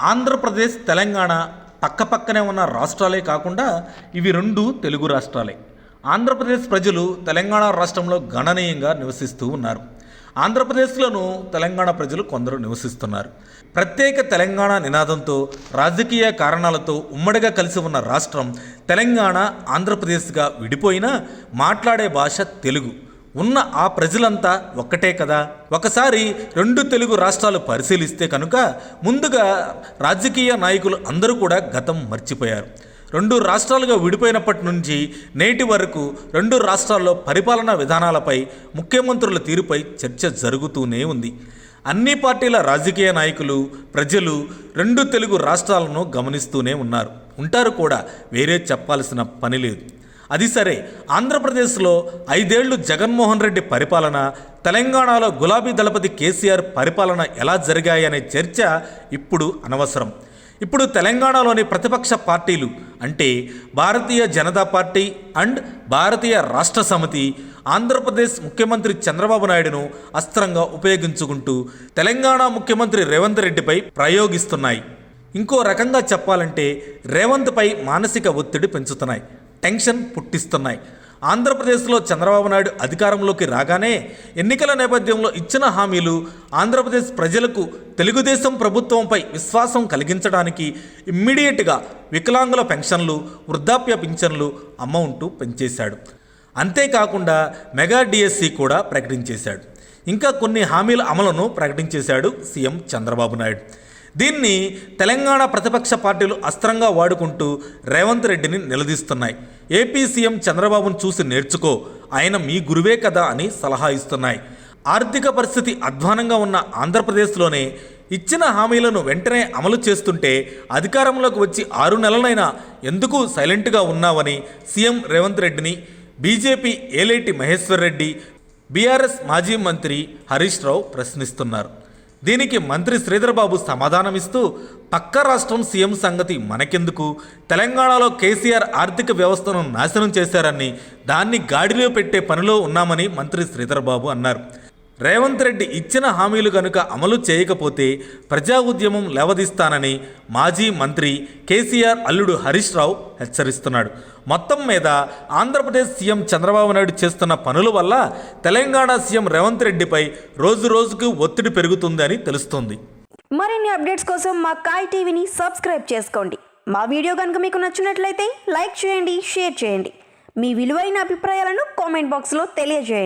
ఆంధ్రప్రదేశ్ తెలంగాణ పక్కపక్కనే ఉన్న రాష్ట్రాలే కాకుండా ఇవి రెండు తెలుగు రాష్ట్రాలే. ఆంధ్రప్రదేశ్ ప్రజలు తెలంగాణ రాష్ట్రంలో గణనీయంగా నివసిస్తూ ఉన్నారు. ఆంధ్రప్రదేశ్లోనూ తెలంగాణ ప్రజలు కొందరు నివసిస్తున్నారు. ప్రత్యేక తెలంగాణ నినాదంతో రాజకీయ కారణాలతో ఉమ్మడిగా కలిసి ఉన్న రాష్ట్రం తెలంగాణ ఆంధ్రప్రదేశ్గా విడిపోయినా మాట్లాడే భాష తెలుగు. ఉన్న ఆ ప్రజలంతా ఒక్కటే కదా. ఒకసారి రెండు తెలుగు రాష్ట్రాలు పరిశీలిస్తే కనుక ముందుగా రాజకీయ నాయకులు అందరూ కూడా గతం మర్చిపోయారు. రెండు రాష్ట్రాలుగా విడిపోయినప్పటి నుంచి నేటి వరకు రెండు రాష్ట్రాల్లో పరిపాలనా విధానాలపై ముఖ్యమంత్రుల తీరుపై చర్చ జరుగుతూనే ఉంది. అన్ని పార్టీల రాజకీయ నాయకులు ప్రజలు రెండు తెలుగు రాష్ట్రాలను గమనిస్తూనే ఉంటారు కూడా, వేరే చెప్పాల్సిన పని లేదు. అది సరే, ఆంధ్రప్రదేశ్లో 5 ఏళ్లు జగన్మోహన్ రెడ్డి పరిపాలన, తెలంగాణలో గులాబీ దళపతి కేసీఆర్ పరిపాలన ఎలా జరిగాయనే చర్చ ఇప్పుడు అనవసరం. ఇప్పుడు తెలంగాణలోని ప్రతిపక్ష పార్టీలు అంటే భారతీయ జనతా పార్టీ అండ్ భారతీయ రాష్ట్ర సమితి ఆంధ్రప్రదేశ్ ముఖ్యమంత్రి చంద్రబాబు నాయుడును అస్త్రంగా ఉపయోగించుకుంటూ తెలంగాణ ముఖ్యమంత్రి రేవంత్ రెడ్డిపై ప్రయోగిస్తున్నాయి. ఇంకో రకంగా చెప్పాలంటే రేవంత్పై మానసిక ఒత్తిడి పెంచుతున్నాయి, టెన్షన్ పుట్టిస్తున్నాయి. ఆంధ్రప్రదేశ్లో చంద్రబాబు నాయుడు అధికారంలోకి రాగానే ఎన్నికల నేపథ్యంలో ఇచ్చిన హామీలు ఆంధ్రప్రదేశ్ ప్రజలకు తెలుగుదేశం ప్రభుత్వంపై విశ్వాసం కలిగించడానికి ఇమ్మీడియట్గా వికలాంగుల పెన్షన్లు, వృద్ధాప్య పింఛన్లు అమౌంట్ పెంచేశాడు. అంతేకాకుండా మెగా డిఎస్సి కూడా ప్రకటించేశాడు. ఇంకా కొన్ని హామీల అమలును ప్రకటించేశాడు సీఎం చంద్రబాబు నాయుడు. దీన్ని తెలంగాణ ప్రతిపక్ష పార్టీలు అస్త్రంగా వాడుకుంటూ రేవంత్ రెడ్డిని నిలదీస్తున్నాయి. ఏపీ సీఎం చంద్రబాబును చూసి నేర్చుకో, ఆయన మీ గురువే కదా అని సలహా ఇస్తున్నాయి. ఆర్థిక పరిస్థితి అధ్వానంగా ఉన్న ఆంధ్రప్రదేశ్లోనే ఇచ్చిన హామీలను వెంటనే అమలు చేస్తుంటే అధికారంలోకి వచ్చి 6 నెలలైనా ఎందుకు సైలెంట్గా ఉన్నావని సీఎం రేవంత్ రెడ్డిని బీజేపీ ఏలేటి మహేశ్వర్ రెడ్డి, బీఆర్ఎస్ మాజీ మంత్రి హరీష్ రావు ప్రశ్నిస్తున్నారు. దీనికి మంత్రి శ్రీధర్ బాబు సమాధానమిస్తూ పక్క రాష్ట్రం సీఎం సంగతి మనకెందుకు, తెలంగాణలో కేసీఆర్ ఆర్థిక వ్యవస్థను నాశనం చేశారని దాన్ని గాడిలో పెట్టే పనిలో ఉన్నామని మంత్రి శ్రీధర్ బాబు అన్నారు. రేవంత్ రెడ్డి ఇచ్చిన హామీలు కనుక అమలు చేయకపోతే ప్రజా ఉద్యమం లేవదీస్తానని మాజీ మంత్రి కేసీఆర్ అల్లుడు హరీష్ రావు హెచ్చరిస్తున్నాడు. మొత్తం మీద ఆంధ్రప్రదేశ్ సీఎం చంద్రబాబు నాయుడు చేస్తున్న పనుల వల్ల తెలంగాణ సీఎం రేవంత్ రెడ్డిపై రోజు రోజుకు ఒత్తిడి పెరుగుతుందని తెలుస్తోంది. మరిన్ని అప్డేట్స్ కోసం మా కాయ్ టీవీని సబ్స్క్రైబ్ చేసుకోండి. మా వీడియో కనుక మీకు నచ్చినట్లయితే లైక్ చేయండి, షేర్ చేయండి. మీ విలువైన అభిప్రాయాలను కామెంట్ బాక్స్లో తెలియజేయండి.